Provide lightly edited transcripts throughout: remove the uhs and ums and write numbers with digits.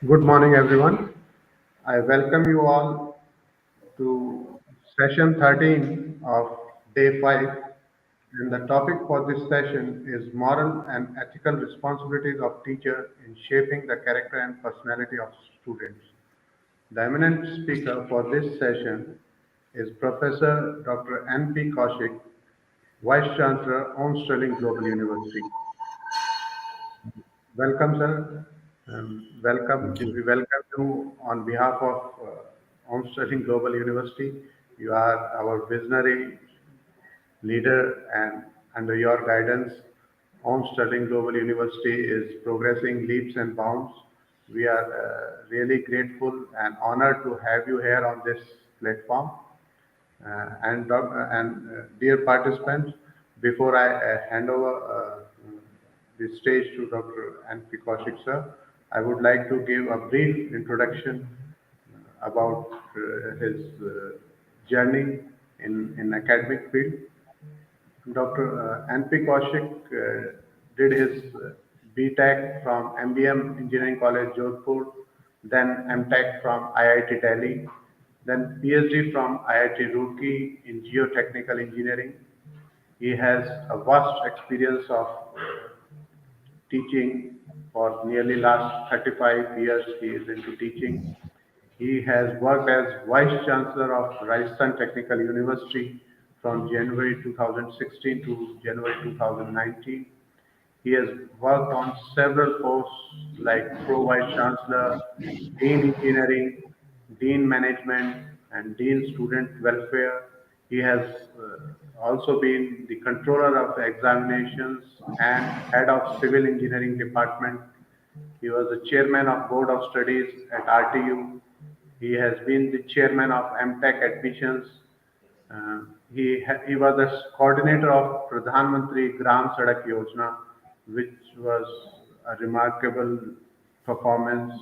Good morning, everyone. I welcome you all to session 13 of day 5. And the topic for this session is moral and ethical responsibilities of teacher in shaping the character and personality of students. The eminent speaker for this session is Professor Dr. N.P. Kaushik, Vice Chancellor, Sterling Global University. Welcome, sir. Thank Welcome. you. We welcome you on behalf of Sterling Global University. You are our visionary leader, and under your guidance, Sterling Global University is progressing leaps and bounds. We are really grateful and honored to have you here on this platform. Dear participants, before I hand over the stage to Dr. N.P. Kaushik sir, I would like to give a brief introduction about his journey in academic field. Dr. N.P. Kaushik did his B.Tech from MBM Engineering College, Jodhpur, then M.Tech from IIT Delhi, then PhD from IIT Roorkee in Geotechnical Engineering. He has a vast experience of teaching for nearly last 35 years. He is into teaching. He has worked as Vice Chancellor of Rajasthan Technical University from January 2016 to January 2019. He has worked on several posts like Pro Vice Chancellor, Dean Engineering, Dean Management, and Dean Student Welfare. He has also been the Controller of Examinations and Head of Civil Engineering Department. He was the Chairman of Board of Studies at RTU. He has been the Chairman of MTech Admissions. He was the coordinator of Pradhan Mantri Gram Sadak Yojana, which was a remarkable performance.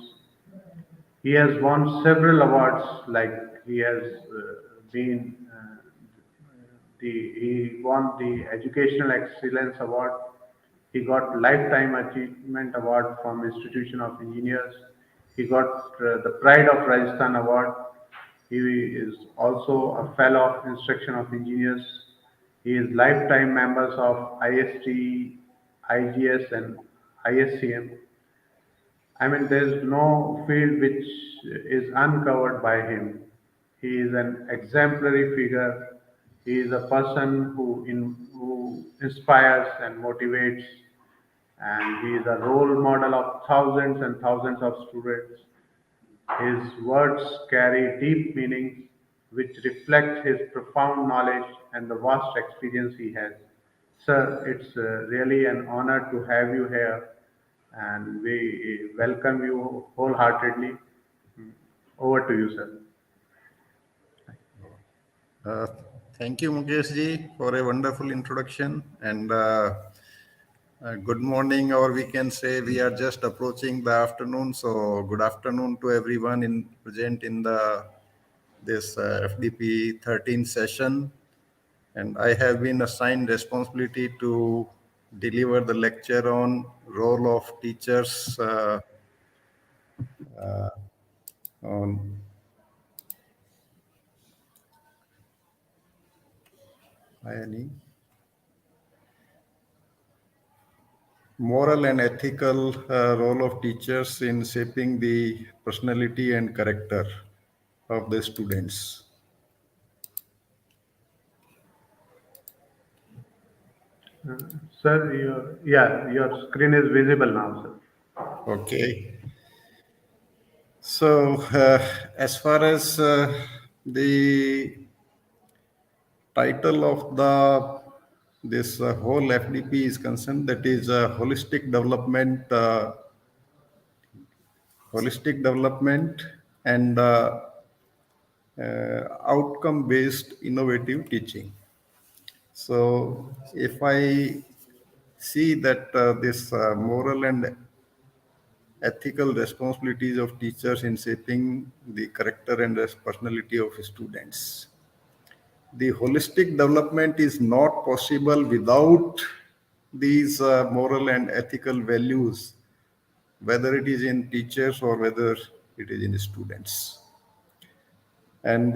He has won several awards, like he has been he won the Educational Excellence Award. He got Lifetime Achievement Award from Institution of Engineers. He got the Pride of Rajasthan Award. He is also a Fellow of Instruction of Engineers. He is lifetime members of IST, IGS, and ISCM. I mean, there's no field which is uncovered by him. He is an exemplary figure. He is a person who inspires and motivates, and he is a role model of thousands and thousands of students. His words carry deep meaning, which reflect his profound knowledge and the vast experience he has. Sir, it's really an honor to have you here, and we welcome you wholeheartedly. Over to you, sir. Uh, Thank you, Mukesh ji, for a wonderful introduction. And good morning, or we can say we are just approaching the afternoon. So good afternoon to everyone in present in the this FDP 13 session. And I have been assigned responsibility to deliver the lecture on role of teachers on INE. Moral and ethical role of teachers in shaping the personality and character of the students. Sir, your screen is visible now, sir. Okay. So, as far as the title of the this whole FDP is concerned, that is holistic development and outcome-based innovative teaching. So, if I see that this moral and ethical responsibilities of teachers in shaping the character and personality of students, the holistic development is not possible without these moral and ethical values whether it is in teachers or whether it is in students. And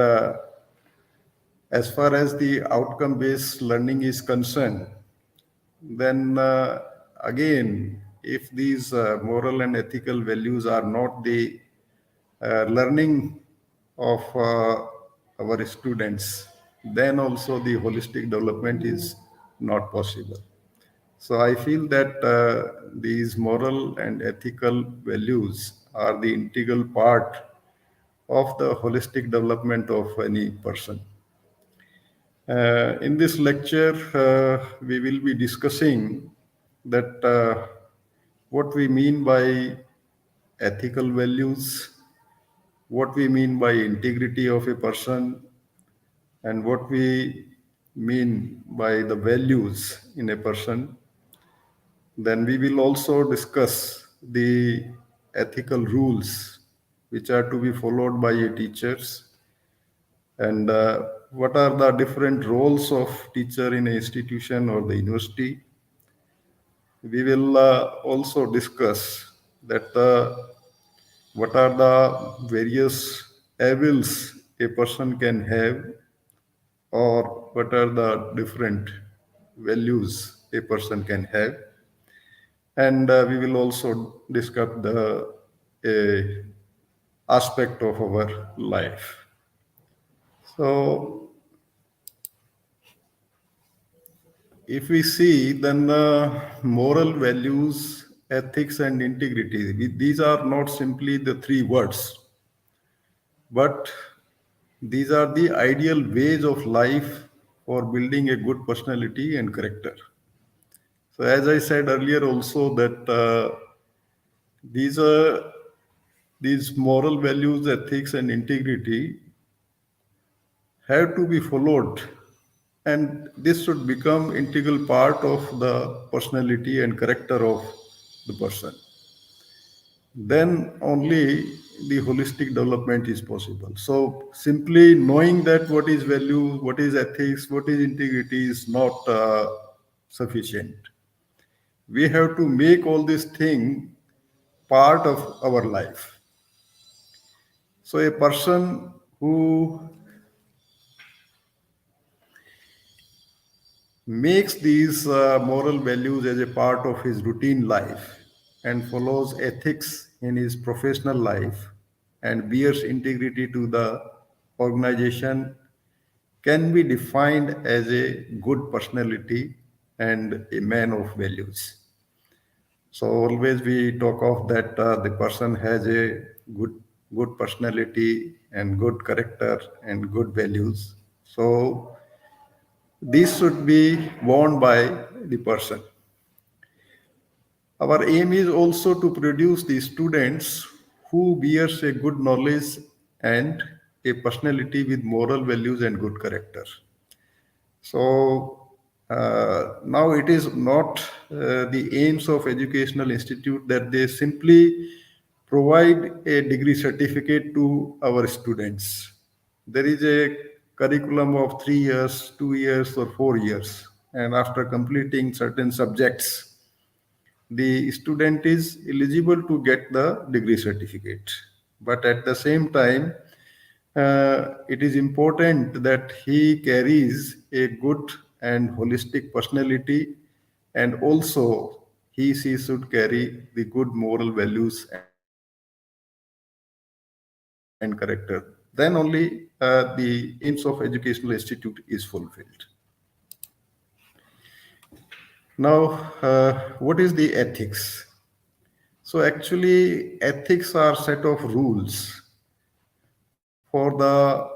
as far as the outcome based learning is concerned, then again, if these moral and ethical values are not the learning of our students, then also the holistic development is not possible. So I feel that these moral and ethical values are the integral part of the holistic development of any person. In this lecture, we will be discussing that what we mean by ethical values, what we mean by integrity of a person, and what we mean by the values in a person. Then we will also discuss the ethical rules which are to be followed by a teachers, and what are the different roles of teacher in an institution or the university. We will also discuss that what are the various evils a person can have, or what are the different values a person can have. And we will also discuss the aspect of our life. So if we see, then moral values, ethics, and integrity, these are not simply the three words, but these are the ideal ways of life for building a good personality and character. So, as I said earlier, also that these are these moral values, ethics, and integrity have to be followed, and this should become integral part of the personality and character of the person. Then only the holistic development is possible. So simply knowing that what is value, what is ethics, what is integrity is not sufficient. We have to make all these things part of our life. So a person who makes these moral values as a part of his routine life and follows ethics in his professional life and bears integrity to the organization can be defined as a good personality and a man of values. So always we talk of that the person has a good personality and good character and good values. So these should be worn by the person. Our aim is also to produce the students who bears a good knowledge and a personality with moral values and good character. So now it is not the aims of educational institute that they simply provide a degree certificate to our students. There is a curriculum of 3 years, 2 years, or 4 years, and after completing certain subjects, the student is eligible to get the degree certificate. But at the same time, it is important that he carries a good and holistic personality, and also she should carry the good moral values and character. Then only the aims of educational institute is fulfilled. Now, what is the ethics? So actually, ethics are set of rules for the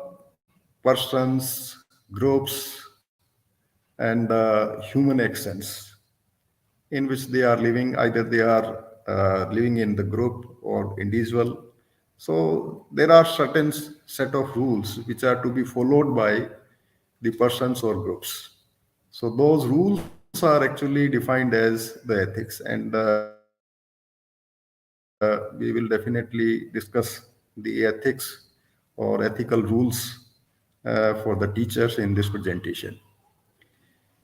persons, groups, and human actions in which they are living. Either they are living in the group or individual. So there are certain set of rules which are to be followed by the persons or groups. So those rules are actually defined as the ethics, and we will definitely discuss the ethics or ethical rules for the teachers in this presentation.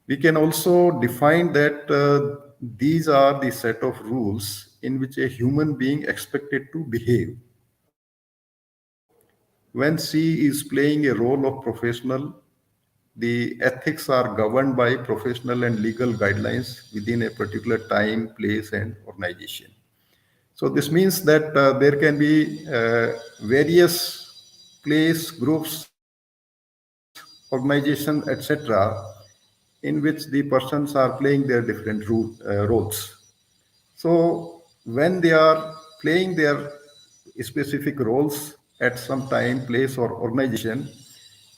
We can also define that these are the set of rules in which a human being expected to behave. When she is playing a role of professional, the ethics are governed by professional and legal guidelines within a particular time, place, and organization. So this means that there can be various place, groups, organization, etc., in which the persons are playing their different roles. So when they are playing their specific roles at some time, place, or organization,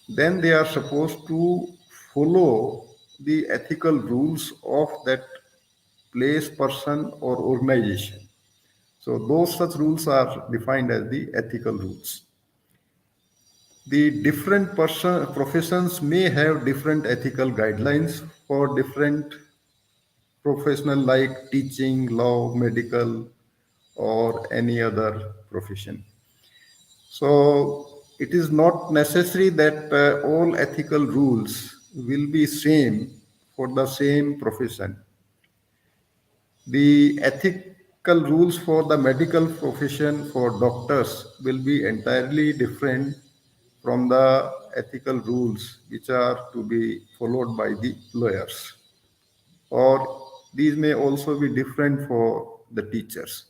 then they are supposed to follow the ethical rules of that place, person, or organization. So those such rules are defined as the ethical rules. The different professions may have different ethical guidelines for different professional like teaching, law, medical, or any other profession. So it is not necessary that all ethical rules will be same for the same profession. The ethical rules for the medical profession for doctors will be entirely different from the ethical rules which are to be followed by the lawyers. Or these may also be different for the teachers.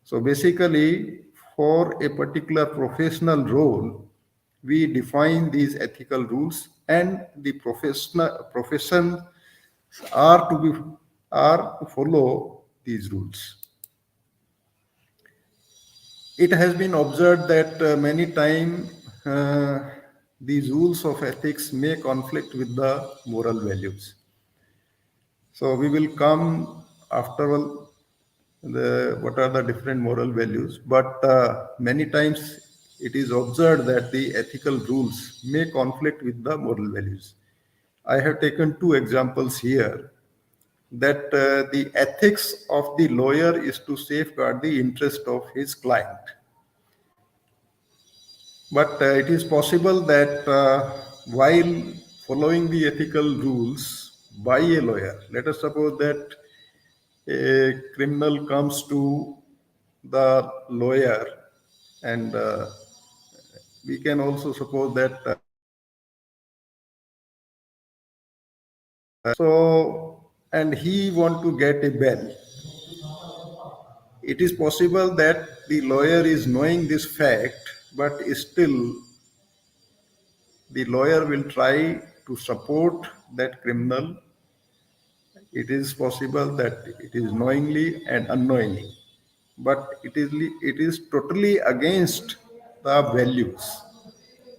So basically, for a particular professional role, we define these ethical rules, and the profession are to be are to follow these rules. It has been observed that many times these rules of ethics may conflict with the moral values. So we will come after all the what are the different moral values, but many times it is observed that the ethical rules may conflict with the moral values. I have taken two examples here that the ethics of the lawyer is to safeguard the interest of his client. But it is possible that while following the ethical rules by a lawyer, let us suppose that a criminal comes to the lawyer, and we can also suppose that so and he want to get a bail. It is possible that the lawyer is knowing this fact, but still the lawyer will try to support that criminal. It is possible that it is knowingly and unknowingly, but it is totally against the values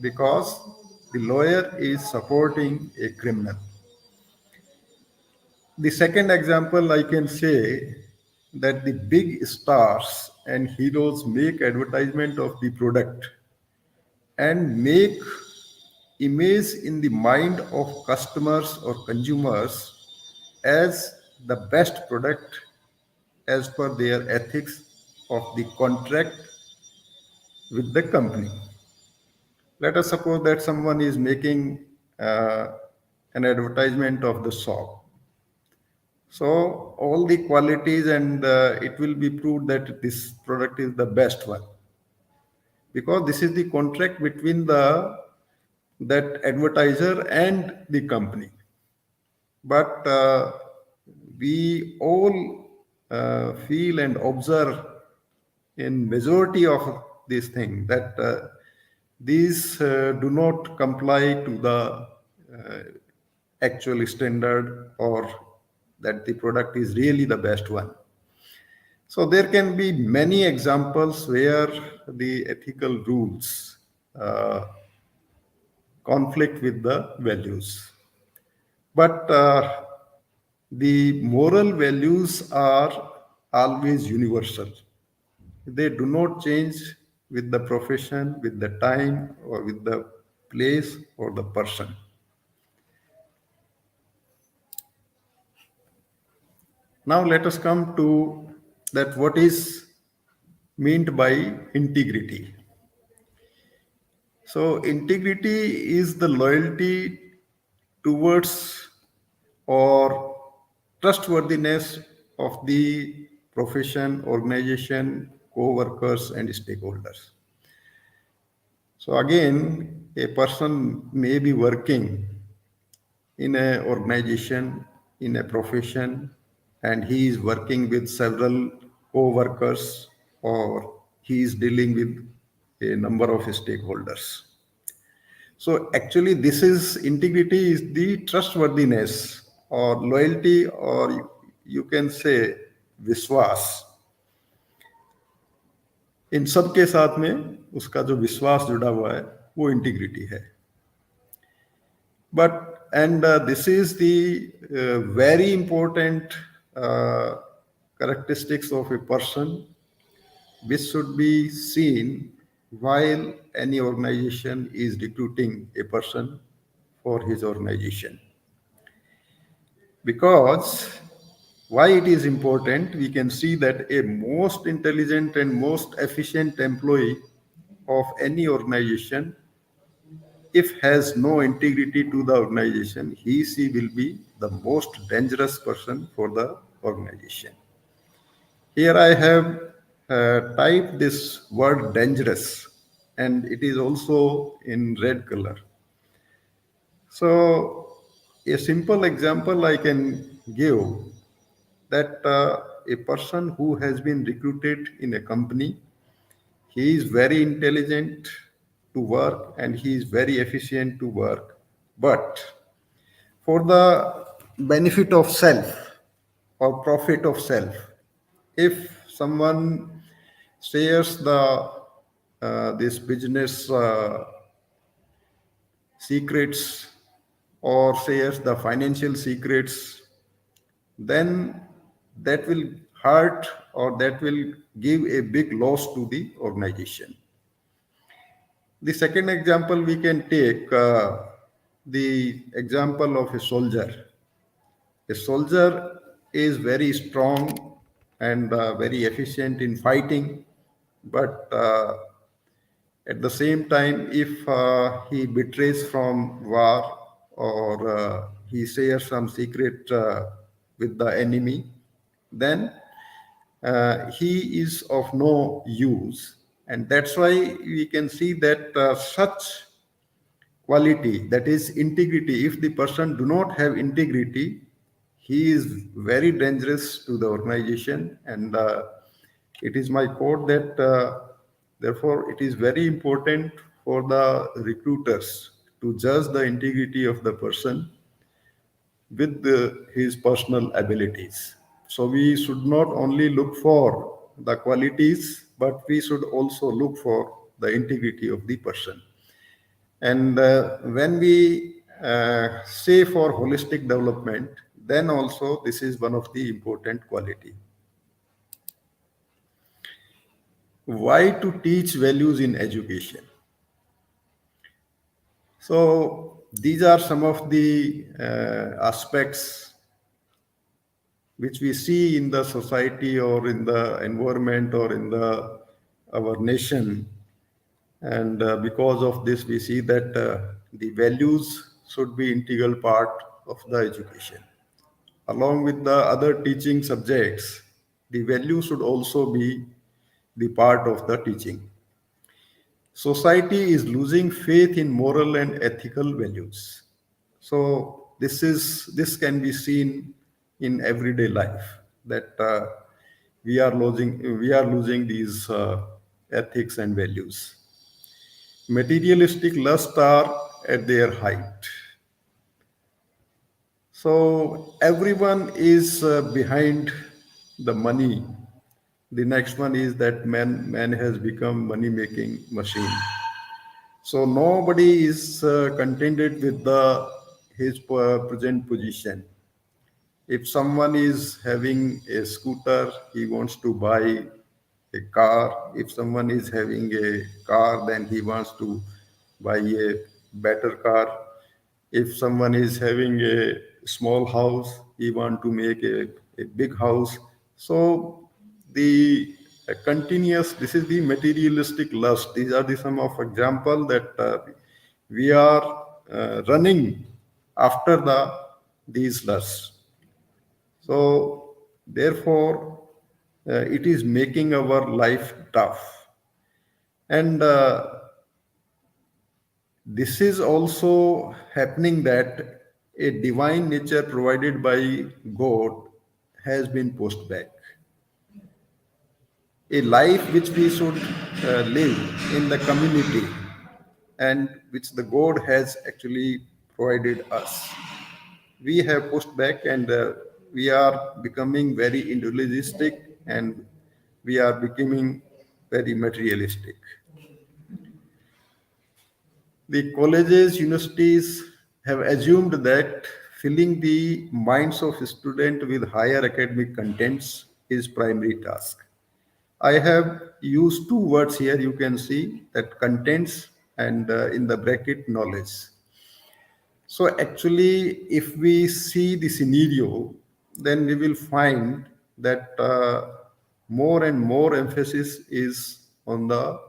because the lawyer is supporting a criminal. The second example I can say that the big stars and heroes make advertisement of the product and make image in the mind of customers or consumers as the best product as per their ethics of the contract with the company. Let us suppose that someone is making uh, an advertisement of the shop. So all the qualities and it will be proved that this product is the best one because this is the contract between the that advertiser and the company. But we all feel and observe in majority of these things that these do not comply to the actual standard or that the product is really the best one. So there can be many examples where the ethical rules uh, conflict with the values. But the moral values are always universal. They do not change with the profession, with the time, or with the place or the person. Now let us come to that what is meant by integrity. So integrity is the loyalty towards or trustworthiness of the profession, organization, co-workers, and stakeholders. So again, a person may be working in a organization, in a profession, and he is working with several co-workers, or he is dealing with a number of stakeholders. So actually, this is integrity is the trustworthiness or loyalty, or you can say विश्वास. इन सब के साथ में उसका जो विश्वास जुड़ा हुआ है वो इंटीग्रिटी है. But and this is the very important uh, characteristics of a person which should be seen while any organization is recruiting a person for his organization. Because why it is important, we can see that a most intelligent and most efficient employee of any organization, if has no integrity to the organization, he she will be the most dangerous person for the organization. Here I have typed this word dangerous, and it is also in red color. So a simple example I can give, that a person who has been recruited in a company, he is very intelligent to work and he is very efficient to work. But for the benefit of self or profit of self, if someone shares the this business secrets or shares the financial secrets, then that will hurt or that will give a big loss to the organization. The second example we can take the example of a soldier. A soldier is very strong and very efficient in fighting, but at the same time, if he betrays from war or he shares some secret with the enemy, then he is of no use. And that's why we can see that such quality, that is integrity, if the person do not have integrity, he is very dangerous to the organization. And it is my quote that therefore it is very important for the recruiters to judge the integrity of the person with his personal abilities. So we should not only look for the qualities, but we should also look for the integrity of the person. And when we say for holistic development, then also this is one of the important quality. Why to teach values in education? So these are some of the aspects which we see in the society or in the environment or in the our nation. And because of this, we see that the values should be integral part of the education. Along with the other teaching subjects, the value should also be the part of the teaching. Society is losing faith in moral and ethical values. So this can be seen in everyday life, that we are losing these ethics and values. Materialistic lust are at their height. So everyone is behind the money. The next one is that man has become money making machine. So nobody is contented with the his present position. If someone is having a scooter, he wants to buy a car. If someone is having a car, then he wants to buy a better car. If someone is having a small house, he want to make a big house. So the continuous, this is the materialistic lust. These are the some of example that we are running after these lusts. So therefore, it is making our life tough. And this is also happening that a divine nature provided by God has been pushed back. A life which we should live in the community and which the God has actually provided us. We have pushed back and we are becoming very individualistic and we are becoming very materialistic. The colleges, universities have assumed that filling the minds of students with higher academic contents is primary task. I have used two words here. You can see that contents and in the bracket knowledge. So actually, if we see the scenario, then we will find that more and more emphasis is on the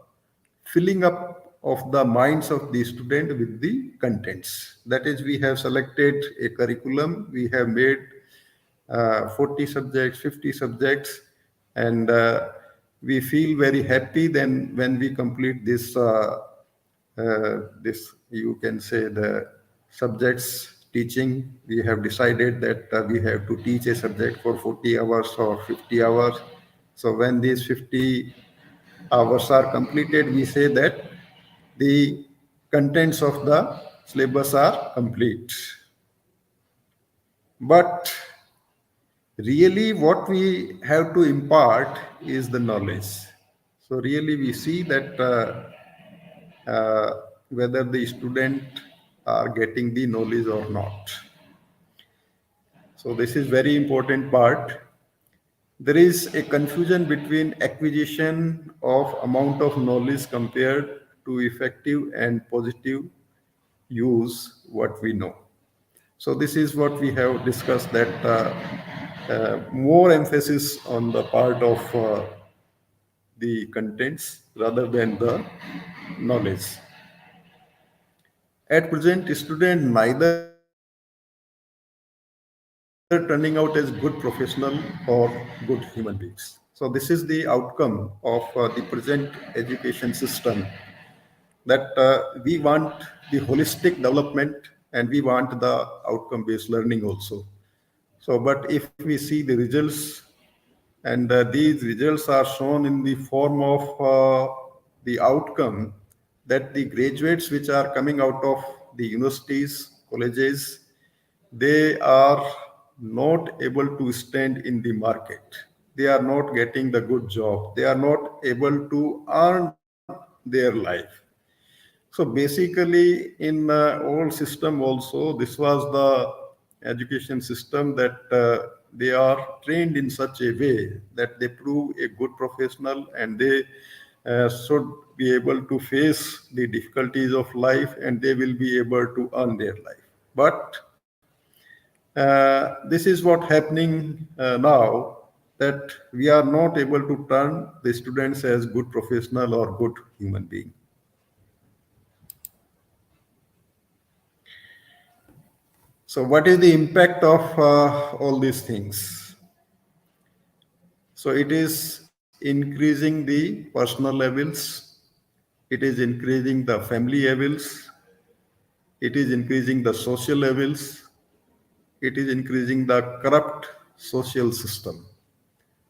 filling up of the minds of the student with the contents. That is, we have selected a curriculum, we have made 40 subjects, 50 subjects, and we feel very happy then when we complete this you can say the subjects teaching. We have decided that we have to teach a subject for 40 hours or 50 hours. So when these 50 hours are completed, we say that the contents of the syllabus are complete. But really what we have to impart is the knowledge. So really we see that whether the student are getting the knowledge or not. So this is very important part. There is a confusion between acquisition of amount of knowledge compared to effective and positive use what we know. So this is what we have discussed, that more emphasis on the part of the contents rather than the knowledge. At present, students neither turning out as good professional or good human beings. So this is the outcome of the present education system, that we want the holistic development and we want the outcome based learning also. So but if we see the results, and these results are shown in the form of the outcome, that the graduates which are coming out of the universities, colleges, they are not able to stand in the market. They are not getting the good job. They are not able to earn their life. So basically, in old system also, this was the education system, that they are trained in such a way that they prove a good professional and they should be able to face the difficulties of life and they will be able to earn their life. But this is what happening now, that we are not able to turn the students as good professional or good human being. So, what is the impact of all these things? So, it is increasing the personal levels, it is increasing the family levels, it is increasing the social levels, it is increasing the corrupt social system,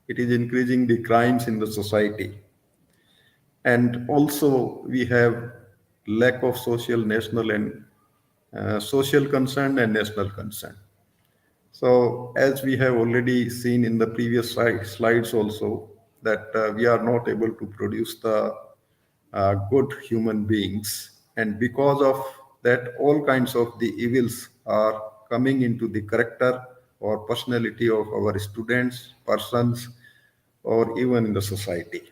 it is increasing the crimes in the society, and also we have lack of social, national, and social concern and national concern. So, as we have already seen in the previous slides also, that we are not able to produce the good human beings. And because of that, all kinds of the evils are coming into the character or personality of our students, persons, or even in the society.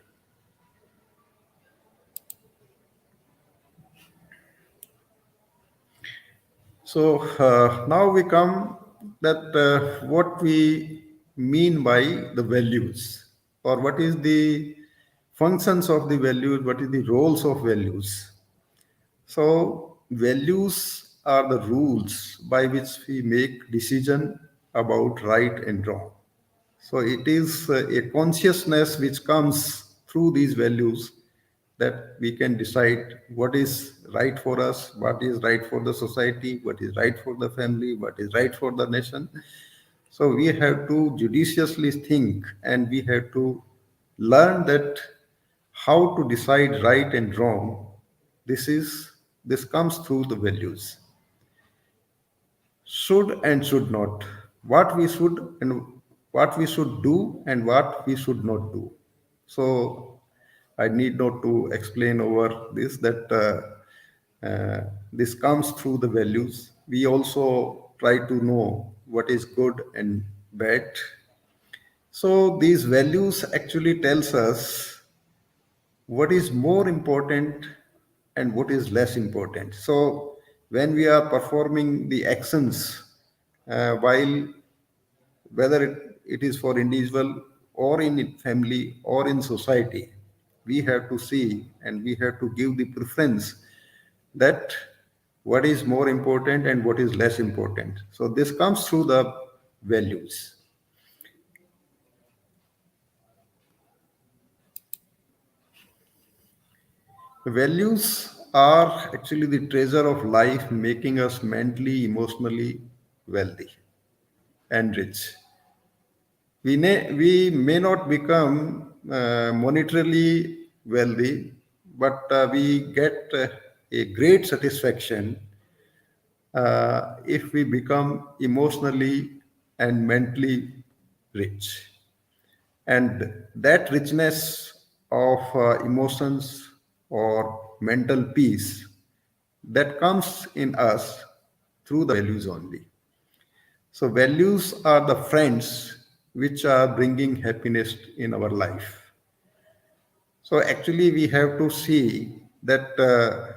So now we come that what we mean by the values, or what is the functions of the values, what is the roles of values. So values are the rules by which we make decision about right and wrong. So it is a consciousness which comes through these values that we can decide what is right for us, what is right for the society, what is right for the family, what is right for the nation. So we have to judiciously think, and we have to learn that how to decide right and wrong. This comes through the values. Should and should not, what we should and what we should do and what we should not do. So I need not to explain over this that this comes through the values. We also try to know what is good and bad. So these values actually tells us what is more important and what is less important. So when we are performing the actions, while whether it is for individual or in family or in society, we have to see and we have to give the preference that what is more important and what is less important. So this comes through the values. Values are actually the treasure of life, making us mentally, emotionally wealthy and rich. We may not become monetarily wealthy, but we get a great satisfaction if we become emotionally and mentally rich. And that richness of emotions or mental peace that comes in us through the values only. So values are the friends which are bringing happiness in our life. So actually, we have to see that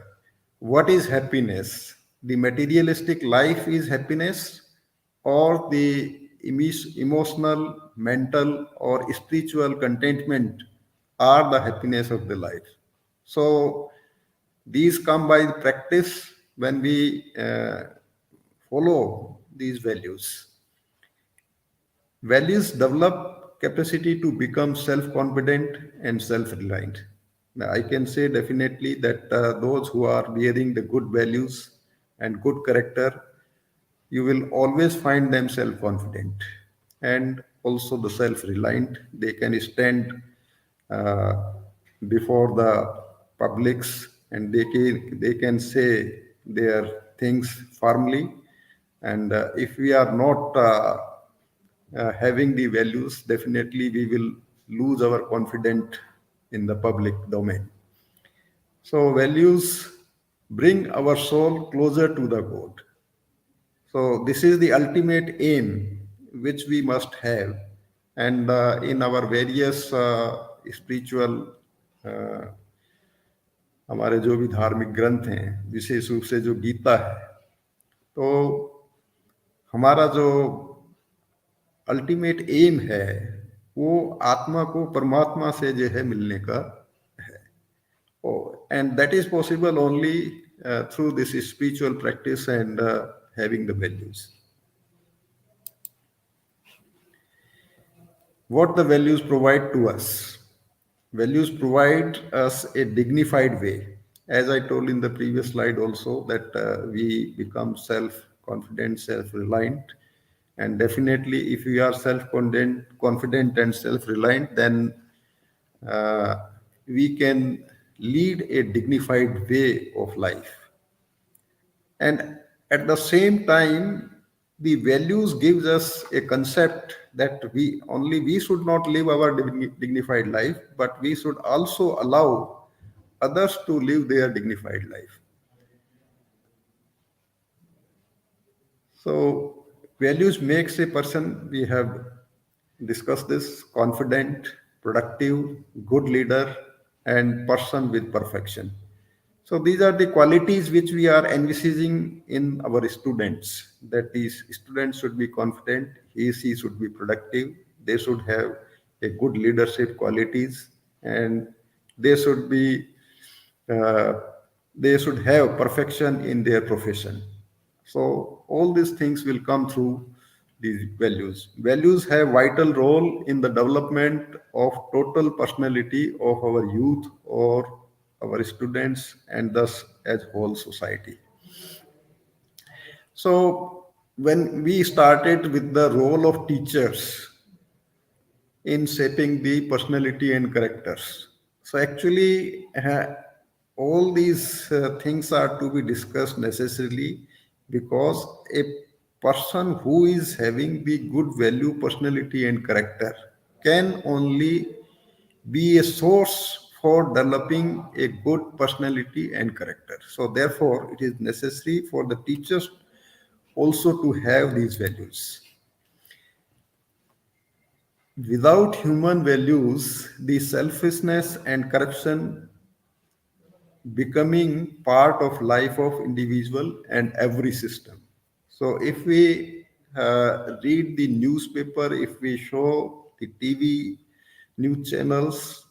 what is happiness? The materialistic life is happiness, or the emotional, mental, or spiritual contentment are the happiness of the life. So these come by practice when we follow these values. Values develop capacity to become self-confident and self-reliant. Now, I can say definitely that those who are bearing the good values and good character, you will always find them self-confident and also the self-reliant. They can stand uh, before the publics and they can say their things firmly. And if we are not having the values, definitely we will lose our confidence in the public domain. So values bring our soul closer to the God. So this is the ultimate aim which we must have. And in our various spiritual uh, हमारे जो भी धार्मिक ग्रंथ हैं, विशेष रूप से जो गीता है, तो हमारा जो अल्टीमेट एम है वो आत्मा को परमात्मा से जो है मिलने का है. And that is possible only through this spiritual practice and having the values. What the values provide to us? Values provide us a dignified way. As I told in the previous slide also, that we become self-confident, self-reliant. And definitely, if we are self-confident and self-reliant, then we can lead a dignified way of life. And at the same time, the values gives us a concept that we should not live our dignified life, but we should also allow others to live their dignified life. So values makes a person, we have discussed this, confident, productive, good leader, and person with perfection. So these are the qualities which we are envisaging in our students, that these students should be confident, she should be productive, they should have a good leadership qualities, and they should be uh, they should have perfection in their profession. So all these things will come through these values. Values have vital role in the development of total personality of our youth or our students and thus as whole society. So when we started with the role of teachers in shaping the personality and characters. So actually, all these things are to be discussed necessarily because a person who is having the good value, personality, and character can only be a source for developing a good personality and character. So therefore, it is necessary for the teachers also to have these values. Without human values, the selfishness and corruption becoming part of life of individual and every system. So if we read the newspaper, if we show the TV news channels,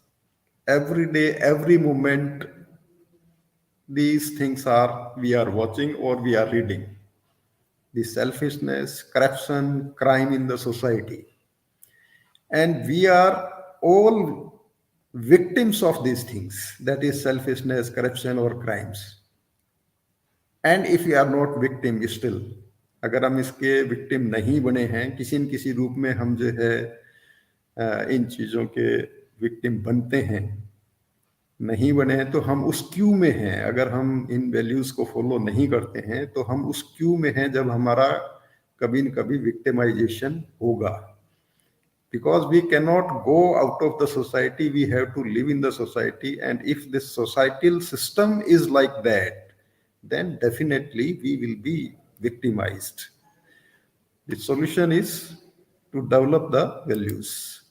every day, every moment, these things are we are watching or we are reading. The selfishness, corruption, crime in the society. And we are all victims of these things, that is selfishness, corruption or crimes. And if you are not victim still, अगर हम इसके victim नहीं बने हैं, किसी न किसी रूप में हम जो है इन चीज़ों के विक्टिम बनते हैं, नहीं बने हैं तो हम उस क्यू में हैं. अगर हम इन वैल्यूज़ को फॉलो नहीं करते हैं तो हम उस क्यू में हैं जब हमारा कभी न कभी विक्टिमाइजेशन होगा. Because we cannot go out of the society, we have to live in the society, and if this societal system is like that, then definitely we will be victimized. The solution is to develop the values.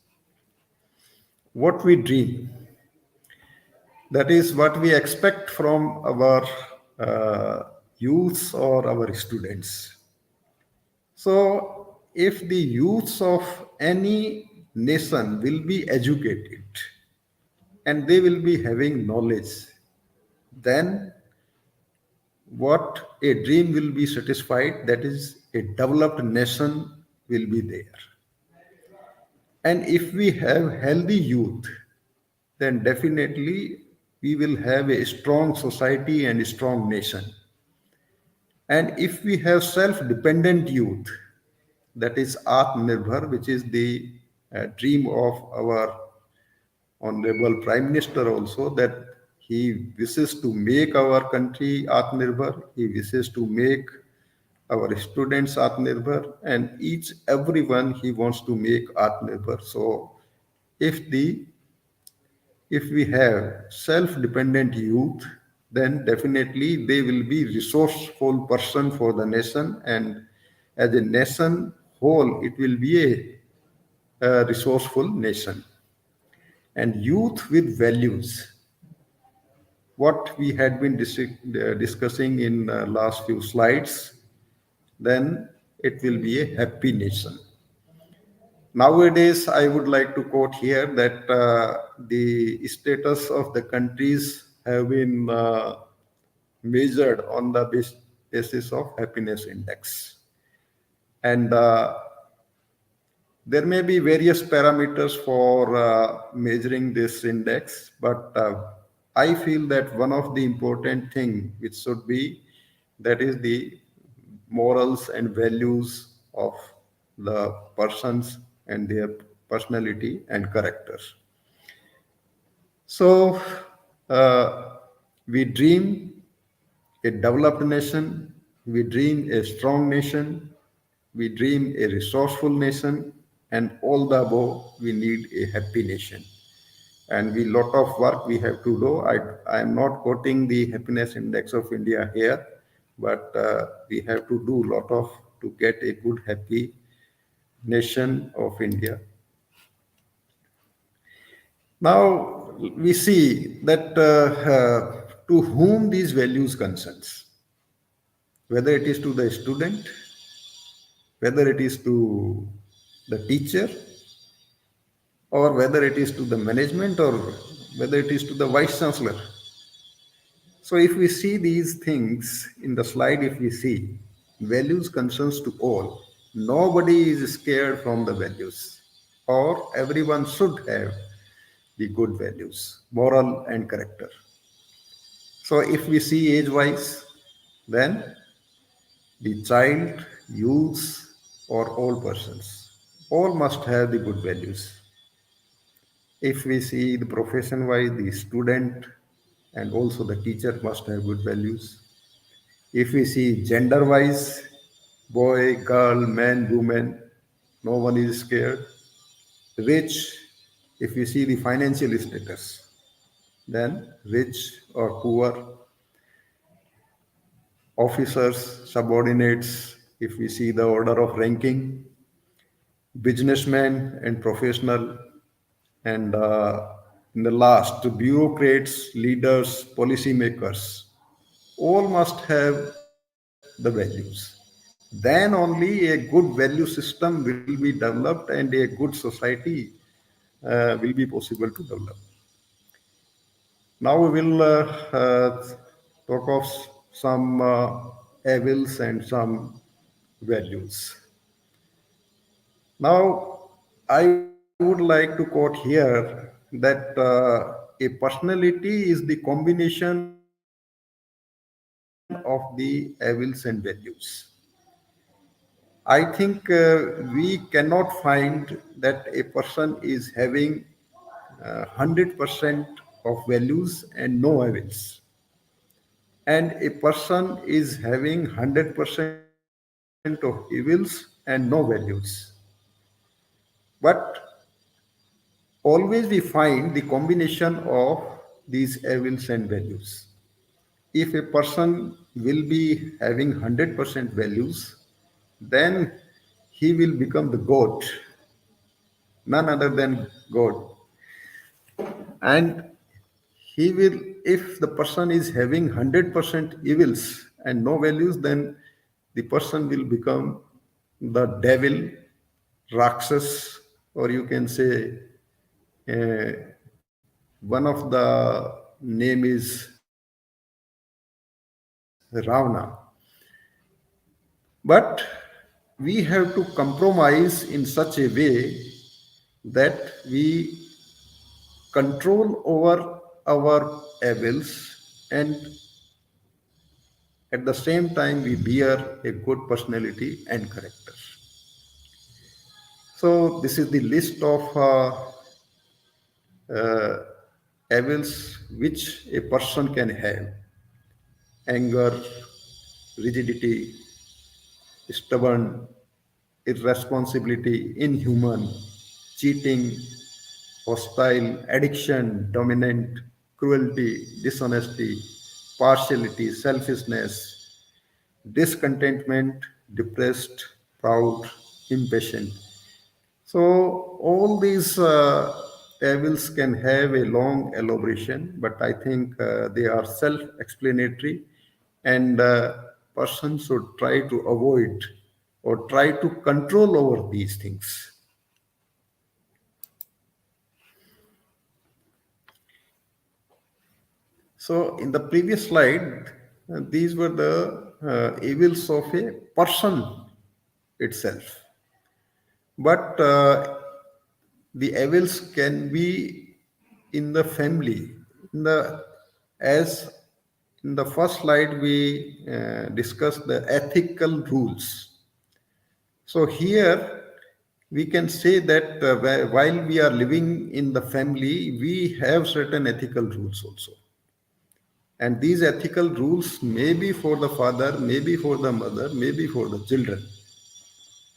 What we dream, that is what we expect from our youths or our students. So, if the youths of any nation will be educated and they will be having knowledge, then what a dream will be satisfied, that is, a developed nation will be there. And if we have healthy youth, then definitely we will have a strong society and a strong nation. And if we have self-dependent youth, that is Atmanirbhar, which is the dream of our Honorable Prime Minister also, that he wishes to make our country Atmanirbhar, he wishes to make our students Atmanirbhar, and each everyone he wants to make Atmanirbhar. So if the if we have self-dependent youth, then definitely they will be resourceful person for the nation, and as a nation whole, it will be a resourceful nation. And youth with values, what we had been discussing in last few slides, then it will be a happy nation. Nowadays, I would like to quote here that the status of the countries have been measured on the basis of happiness index. And there may be various parameters for measuring this index, but I feel that one of the important thing which should be, that is the morals and values of the persons and their personality and characters. So we dream a developed nation, we dream a strong nation, we dream a resourceful nation, and all the above, we need a happy nation. And we lot of work we have to do. I am not quoting the happiness index of India here, but we have to do lot of to get a good happy nation of India. Now we see that to whom these values concerns, whether it is to the student, whether it is to the teacher, or whether it is to the management, or whether it is to the vice chancellor. So if we see these things in the slide, if we see values concerns to all, Nobody is scared from the values, or everyone should have the good values, moral and character. So if we see age wise, then the child, youths, or all persons, all must have the good values. If we see the profession wise, the student and also the teacher must have good values. If we see gender wise, boy, girl, man, woman, no one is scared. Rich, if we see the financial status, then rich or poor, officers, subordinates, if we see the order of ranking, businessmen and professional, and in the last, bureaucrats, leaders, policymakers, all must have the values. Then only a good value system will be developed and a good society will be possible to develop. Now we will talk of some evils and some values. Now, I would like to quote here that a personality is the combination of the evils and values. I think we cannot find that a person is having 100% of values and no evils, and a person is having 100% of evils and no values. But always we find the combination of these evils and values. If a person will be having 100% values, then he will become the God, none other than God. And he will, if the person is having 100% evils and no values, then the person will become the devil, Rakshas, or you can say uh, one of the name is Ravana. But we have to compromise in such a way that we control over our evils, and at the same time we bear a good personality and character. So this is the list of uh, evils which a person can have: anger, rigidity, stubborn, irresponsibility, inhuman, cheating, hostile, addiction, dominant, cruelty, dishonesty, partiality, selfishness, discontentment, depressed, proud, impatient. So all these evils can have a long elaboration, but I think they are self-explanatory, and person should try to avoid or try to control over these things. So in the previous slide, these were the evils of a person itself. But the evils can be in the family. In the as in the first slide we discussed the ethical rules. So here we can say that while we are living in the family, we have certain ethical rules also. And these ethical rules may be for the father, may be for the mother, may be for the children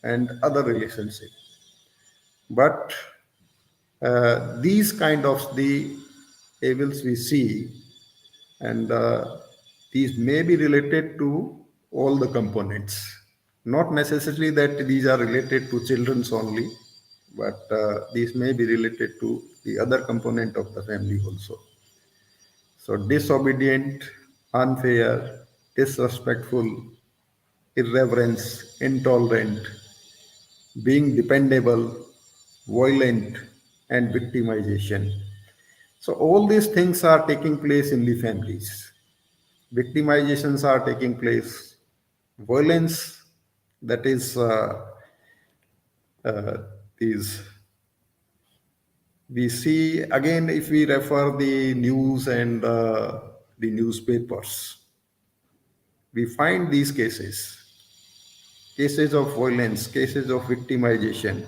and other relationship. But these kind of the evils we see, and these may be related to all the components. Not necessarily that these are related to children's only, but these may be related to the other component of the family also. So disobedient, unfair, disrespectful, irreverence, intolerant, being dependable, violent, and victimization. So all these things are taking place in the families. Victimizations are taking place. Violence, that is uh, these we see again if we refer the news and the newspapers, we find these cases of violence, cases of victimization,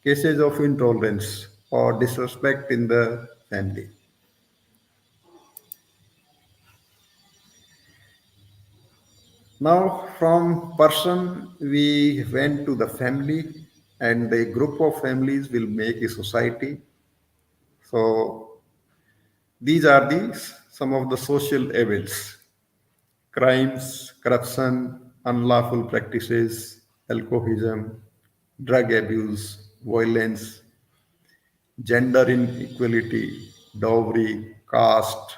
cases of intolerance or disrespect in the family. Now, from person, we went to the family, and a group of families will make a society. So, these are the some of the social evils: crimes, corruption, unlawful practices, alcoholism, drug abuse, violence, gender inequality, dowry, caste,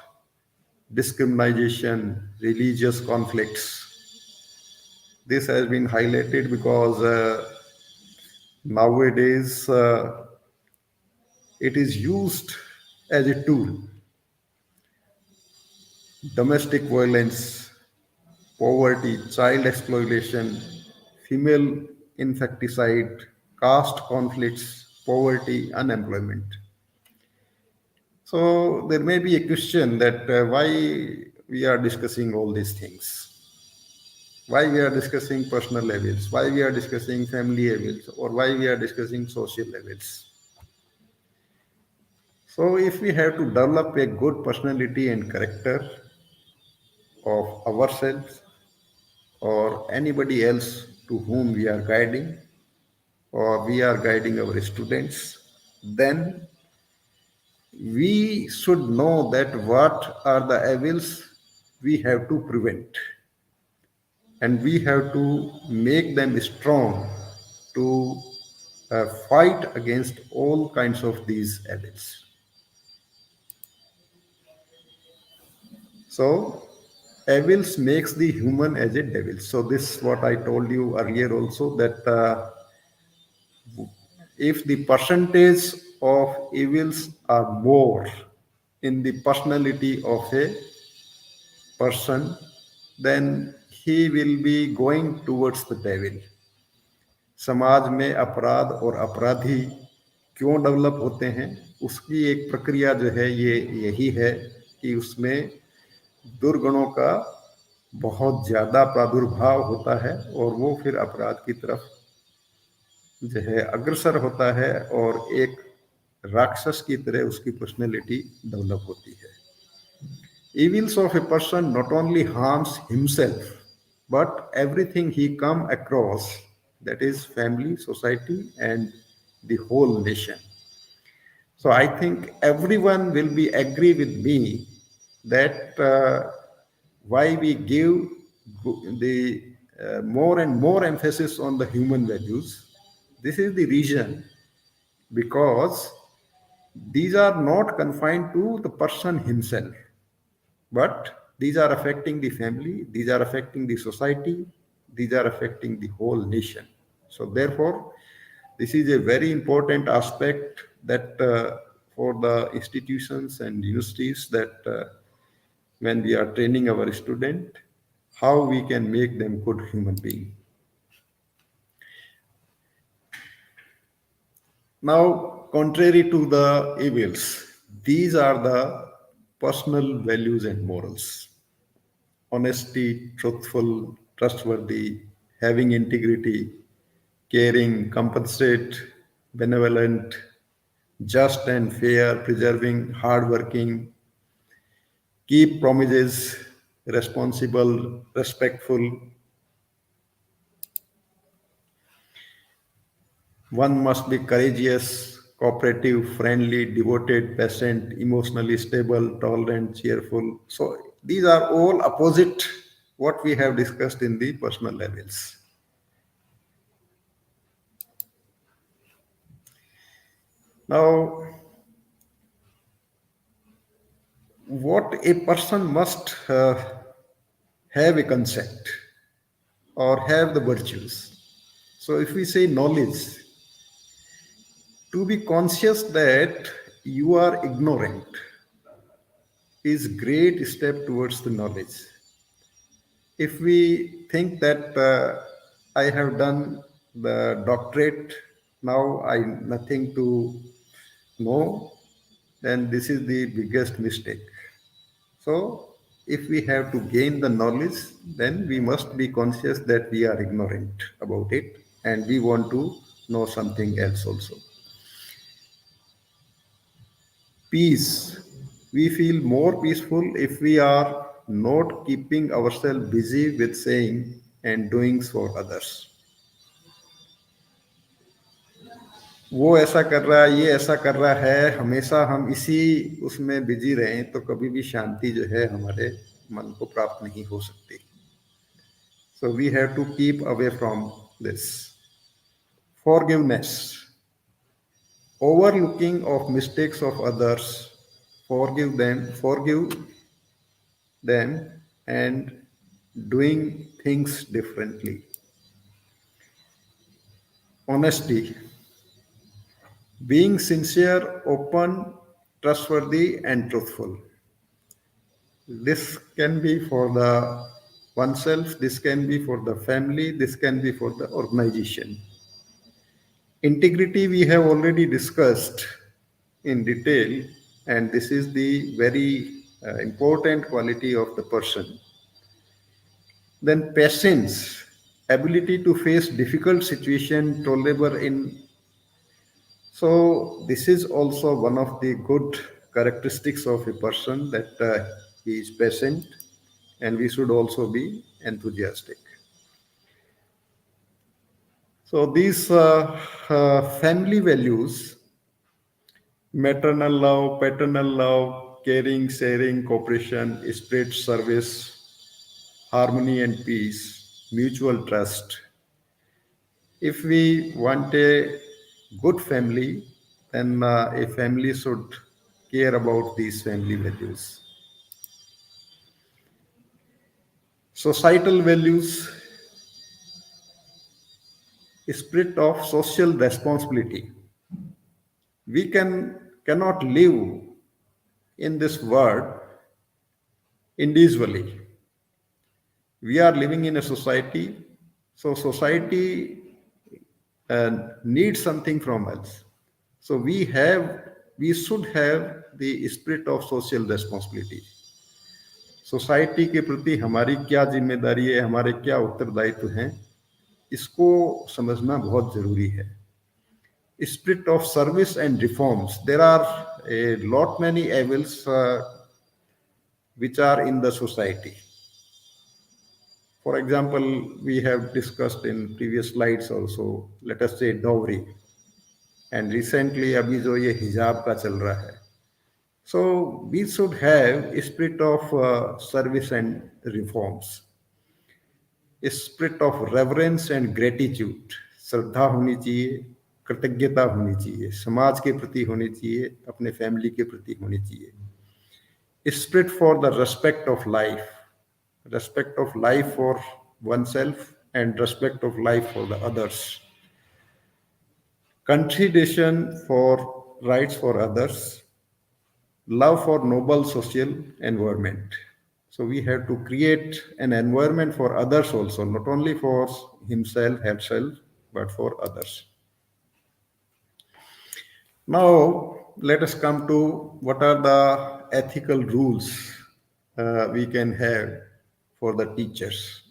discrimination, religious conflicts. This has been highlighted because nowadays it is used as a tool. Domestic violence, poverty, child exploitation, female infanticide, caste conflicts, poverty, unemployment. So there may be a question that why we are discussing all these things, why we are discussing personal levels, why we are discussing family levels, or why we are discussing social levels. So if we have to develop a good personality and character of ourselves or anybody else to whom we are guiding or we are guiding our students, then we should know that what are the evils we have to prevent, and we have to make them strong to fight against all kinds of these evils. So evils makes the human as a devil. So this is what I told you earlier also, that if the percentage of evils are more in the personality of a person, then he will be going towards the devil. समाज में अपराध और अपराधी क्यों develop होते हैं, उसकी एक प्रक्रिया जो है ये यही है कि उसमें दुर्गुणों का बहुत ज़्यादा प्रादुर्भाव होता है और वो फिर अपराध की तरफ जो है अग्रसर होता है और एक राक्षस की तरह उसकी पर्सनैलिटी डेवलप होती है. Evils of a person not only harms himself, but everything he come across, that is family, society, and the whole nation. So I think everyone will be agree with me that why we give the more and more emphasis on the human values. This is the reason, because these are not confined to the person himself, but these are affecting the family, these are affecting the society, these are affecting the whole nation. So therefore, this is a very important aspect that for the institutions and universities, that when we are training our student, how we can make them good human being. Now, contrary to the evils, these are the personal values and morals: honesty, truthful, trustworthy, having integrity, caring, compensate, benevolent, just and fair, preserving, hardworking, keep promises, responsible, respectful. One must be courageous, cooperative, friendly, devoted, patient, emotionally stable, tolerant, cheerful. So these are all opposite what we have discussed in the personal levels. Now, what a person must have a concept or have the virtues. So if we say knowledge, to be conscious that you are ignorant is great step towards the knowledge. If we think that I have done the doctorate, now I nothing to know, then this is the biggest mistake. So if we have to gain the knowledge, then we must be conscious that we are ignorant about it and we want to know something else also. Peace. We feel more peaceful if we are not keeping ourselves busy with saying and doing for others. वो ऐसा कर रहा है, ये ऐसा कर रहा है, हमेशा हम इसी उसमें बिजी रहें तो कभी भी शांति जो है हमारे मन को प्राप्त नहीं हो सकती. So we have to keep away from this. Forgiveness. Overlooking of mistakes of others, forgive them and doing things differently. Honesty. Being sincere, open, trustworthy and truthful. This can be for the oneself, this can be for the family, this can be for the organization. Integrity we have already discussed in detail, and this is the very important quality of the person. Then patience, ability to face difficult situation, tolerable in. So this is also one of the good characteristics of a person that he is patient, and we should also be enthusiastic. So these family values, maternal love, paternal love, caring, sharing, cooperation, spirit, service, harmony and peace, mutual trust. If we want a good family, then a family should care about these family values. Societal values, spirit of social responsibility. We cannot live in this world individually. We are living in a society, so society needs something from us. So we should have the spirit of social responsibility. Society के प्रति हमारी क्या जिम्मेदारी है, हमारे क्या उत्तरदायित्व हैं, इसको समझना बहुत जरूरी है. Spirit of service and reforms. There are a lot many evils which are in the society. For example, we have discussed in previous slides also, let us say dowry. And recently, अभी जो ये हिजाब का चल रहा है. So we should have a spirit of service and reforms. A spirit of reverence and gratitude. श्रद्धा होनी चाहिए, कृतज्ञता होनी चाहिए, समाज के प्रति होनी चाहिए, अपने फैमिली के प्रति होनी चाहिए. Spirit for the respect of life for oneself and respect of life for the others. Consideration for rights for others, love for noble social environment. So we have to create an environment for others also, not only for himself, herself, but for others. Now, let us come to what are the ethical rules we can have for the teachers.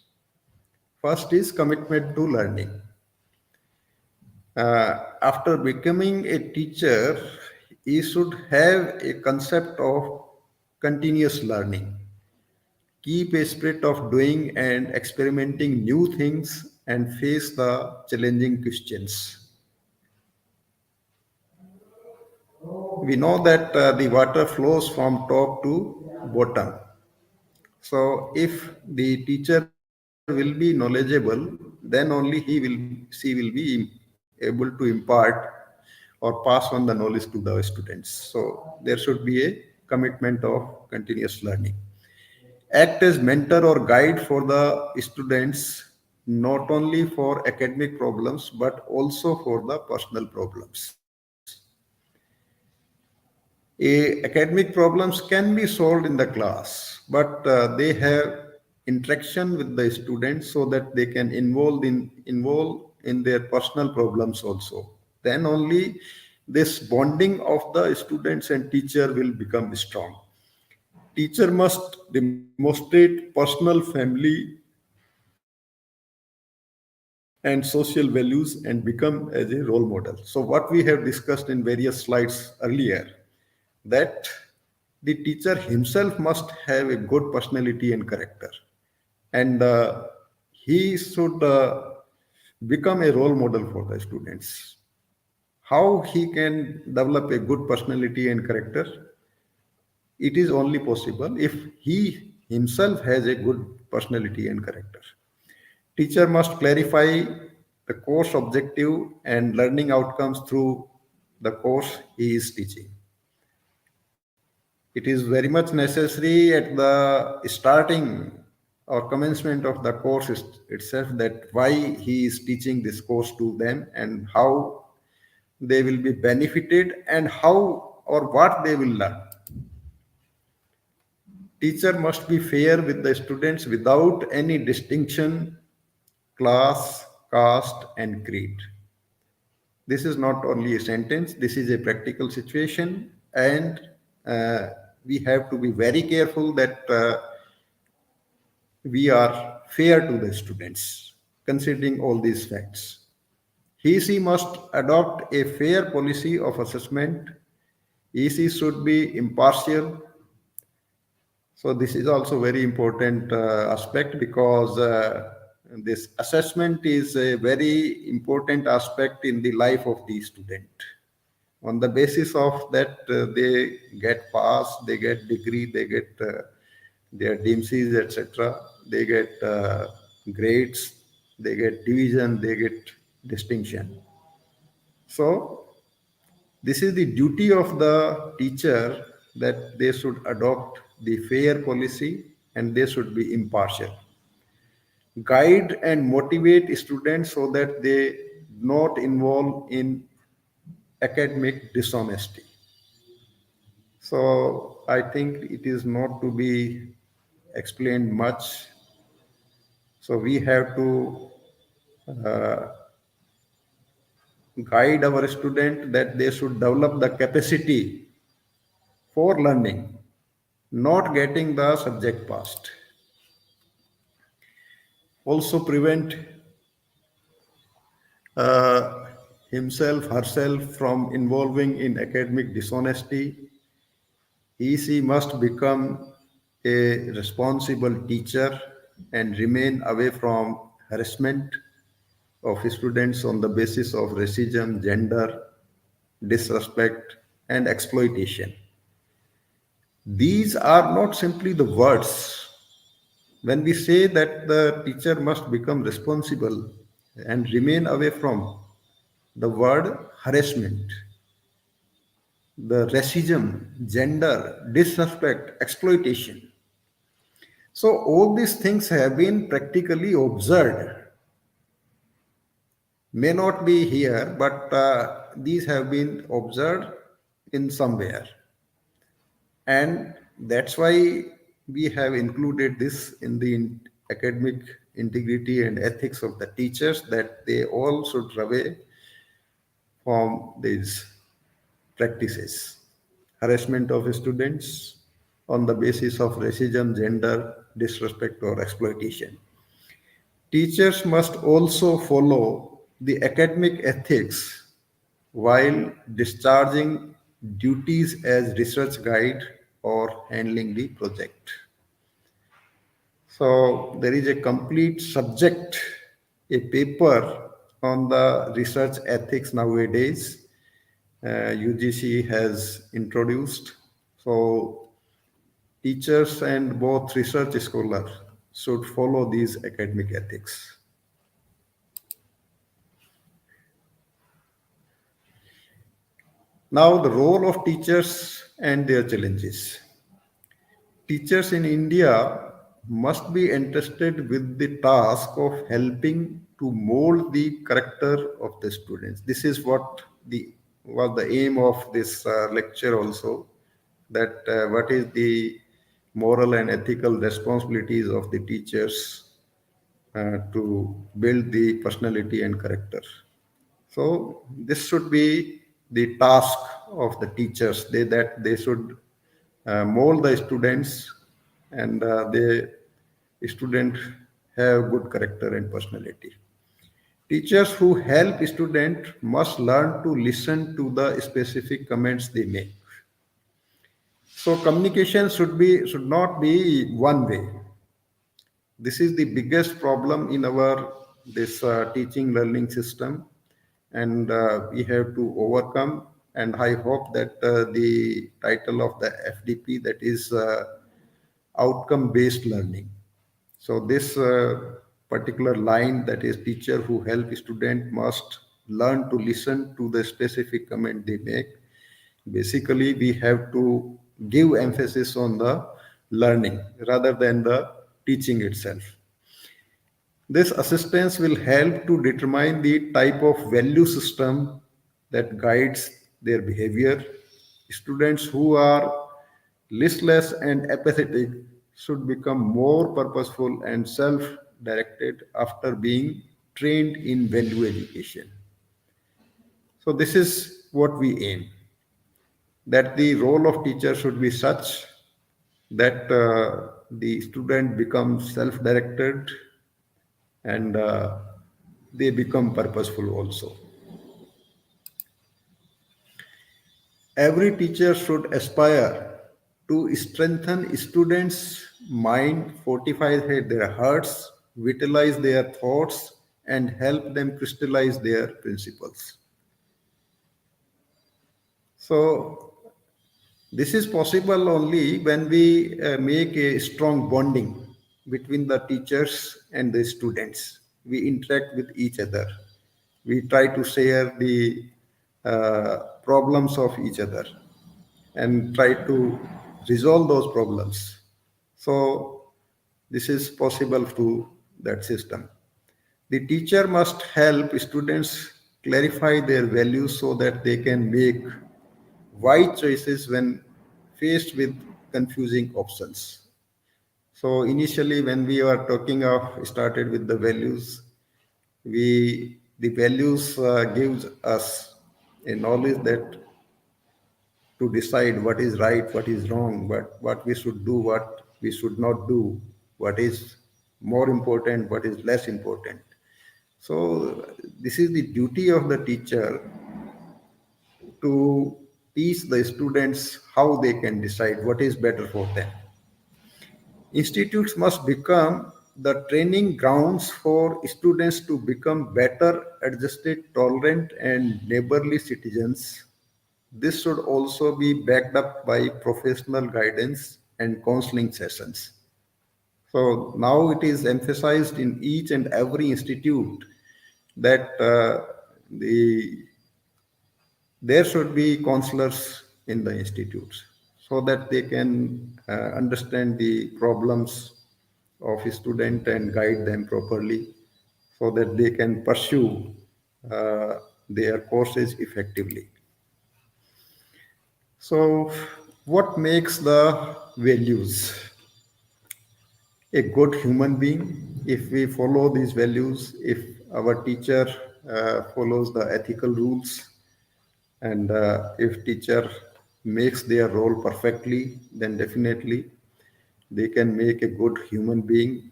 First is commitment to learning. After becoming a teacher, he should have a concept of continuous learning. Keep a spirit of doing and experimenting new things and face the challenging questions. We know that the water flows from top to bottom. So if the teacher will be knowledgeable, then only she will be able to impart or pass on the knowledge to the students. So there should be a commitment of continuous learning. Act as mentor or guide for the students, not only for academic problems, but also for the personal problems. Academic problems can be solved in the class, but they have interaction with the students so that they can involve in their personal problems also. Then only this bonding of the students and teacher will become strong. Teacher must demonstrate personal, family, and social values and become as a role model. So what we have discussed in various slides earlier, that the teacher himself must have a good personality and character, and he should become a role model for the students. How he can develop a good personality and character? It is only possible if he himself has a good personality and character. Teacher must clarify the course objective and learning outcomes through the course he is teaching. It is very much necessary at the starting or commencement of the course itself, that why he is teaching this course to them and how they will be benefited and how or what they will learn. Teacher must be fair with the students without any distinction, class, caste, and creed. This is not only a sentence, this is a practical situation, and uh, we have to be very careful that we are fair to the students, considering all these facts. He must adopt a fair policy of assessment. EC should be impartial. So this is also very important aspect, because this assessment is a very important aspect in the life of the student. On the basis of that, they get pass, they get degree, they get their DMCs, etc. They get grades, they get division, they get distinction. So this is the duty of the teacher, that they should adopt the fair policy and they should be impartial. Guide and motivate students so that they not involve in academic dishonesty. So I think it is not to be explained much. So we have to guide our student that they should develop the capacity for learning, not getting the subject passed. Also prevent uh, himself, herself from involving in academic dishonesty. He must become a responsible teacher and remain away from harassment of students on the basis of racism, gender, disrespect, and exploitation. These are not simply the words. When we say that the teacher must become responsible and remain away from the word harassment, the racism, gender, disrespect, exploitation. So all these things have been practically observed. May not be here, but these have been observed in somewhere. And that's why we have included this in the academic integrity and ethics of the teachers, that they all should away from these practices. Harassment of students on the basis of racism, gender, disrespect, or exploitation. Teachers must also follow the academic ethics while discharging duties as research guide or handling the project. So there is a complete subject, a paper on the research ethics nowadays. UGC has introduced. So teachers and both research scholars should follow these academic ethics. Now, the role of teachers and their challenges. Teachers in India must be entrusted with the task of helping to mold the character of the students. This is what the was the aim of this lecture also, that what is the moral and ethical responsibilities of the teachers to build the personality and character. So this should be the task of the teachers. They should mold the students, and the student have good character and personality. Teachers who help student must learn to listen to the specific comments they make. So communication should not be one way. This is the biggest problem in our this teaching learning system, and we have to overcome. And I hope that the title of the FDP, that is outcome based learning. So this particular line, that is teacher who help student must learn to listen to the specific comment they make. Basically, we have to give emphasis on the learning rather than the teaching itself. This assistance will help to determine the type of value system that guides their behavior. Students who are listless and apathetic should become more purposeful and self directed after being trained in value education. So, this is what we aim, that the role of teacher should be such that the student becomes self directed, and they become purposeful also. Every teacher should aspire to strengthen students' mind, fortify their hearts, vitalize their thoughts, and help them crystallize their principles. So, this is possible only when we make a strong bonding between the teachers and the students. We interact with each other. We try to share the problems of each other and try to resolve those problems. So, this is possible through that system. The teacher must help students clarify their values so that they can make wise choices when faced with confusing options. So initially, when we were talking of started with the values, we the values gives us a knowledge that to decide what is right, what is wrong, but what we should do, what we should not do, what is more important, what is less important. So this is the duty of the teacher to teach the students how they can decide what is better for them. Institutes must become the training grounds for students to become better, adjusted, tolerant, and neighborly citizens. This should also be backed up by professional guidance and counseling sessions. So now it is emphasized in each and every institute that there should be counselors in the institutes so that they can understand the problems of a student and guide them properly so that they can pursue uh, their courses effectively. So, what makes the values a good human being? If we follow these values, if our teacher follows the ethical rules, and if teacher makes their role perfectly, then definitely they can make a good human being.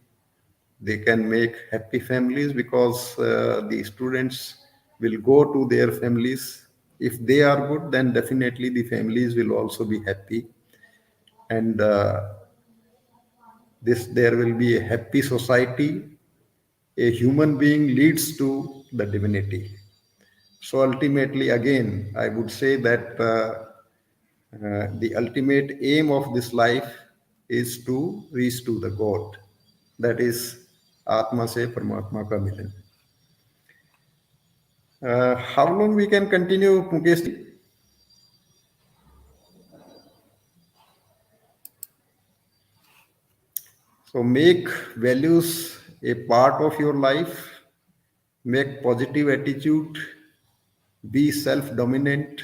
They can make happy families because the students will go to their families. If they are good, then definitely the families will also be happy, and this there will be a happy society. A human being leads to the divinity. So ultimately, again, I would say that the ultimate aim of this life is to reach to the God. That is Atma se Paramatma ka milan. How long we can continue, Mukesh? So make values a part of your life. Make positive attitude. Be self-dominant.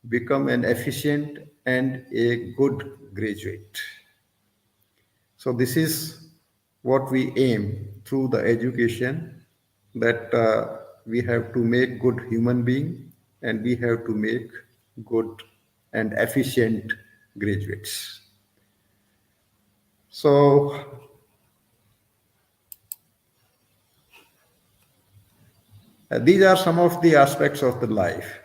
Become an efficient and a good graduate. So this is what we aim through the education, that we have to make good human being, and we have to make good and efficient graduates. So these are some of the aspects of the life.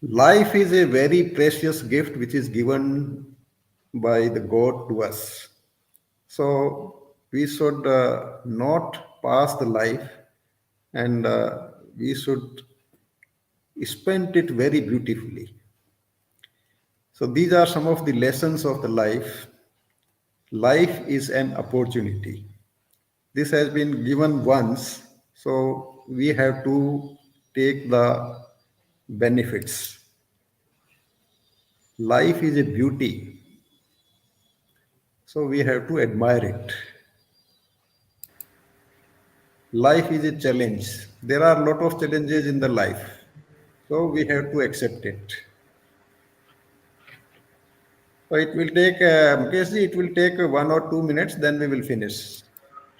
Life is a very precious gift which is given by the God to us. So we should not pass the life, and we should spend it very beautifully. So these are some of the lessons of the life. Life is an opportunity. This has been given once, so we have to take the benefits. Life is a beauty, so we have to admire it. Life is a challenge. There are a lot of challenges in the life, so we have to accept it. So it will take, Mukeshji, it will take 1 or 2 minutes, then we will finish.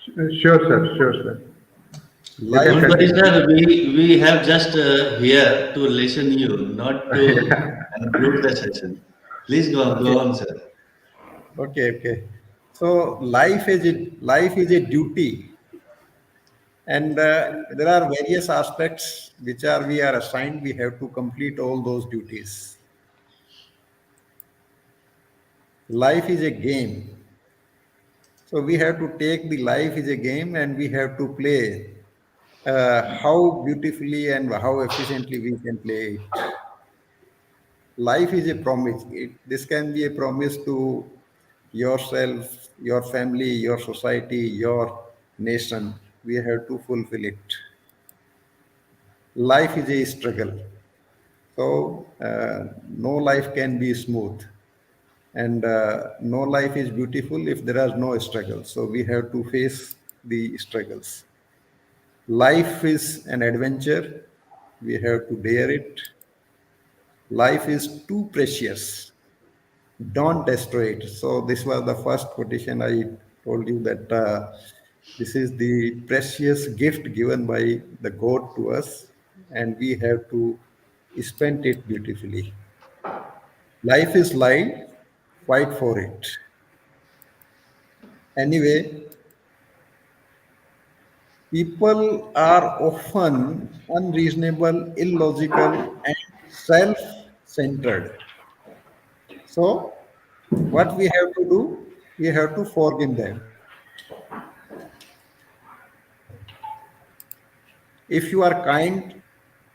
Sure, sir. Sure, sir. You can Life Don't is worry, continue. sir. We have just here to listen you, not to conclude the session. Please go okay. on, sir. Okay. So life is a duty, and there are various aspects which are we are assigned. We have to complete all those duties. Life is a game, so we have to take the life is a game, and we have to play how beautifully and how efficiently we can play it. Life is a promise. This can be a promise to yourself, your family, your society, your nation. We have to fulfill it. Life is a struggle. So, no life can be smooth. And no life is beautiful if there are no struggles. So, we have to face the struggles. Life is an adventure. We have to dare it. Life is too precious. Don't destroy it. So this was the first quotation I told you, that this is the precious gift given by the God to us, and we have to spend it beautifully. Life is light, fight for it. Anyway, people are often unreasonable, illogical, and self-centered. So what we have to do? We have to forgive them. If you are kind,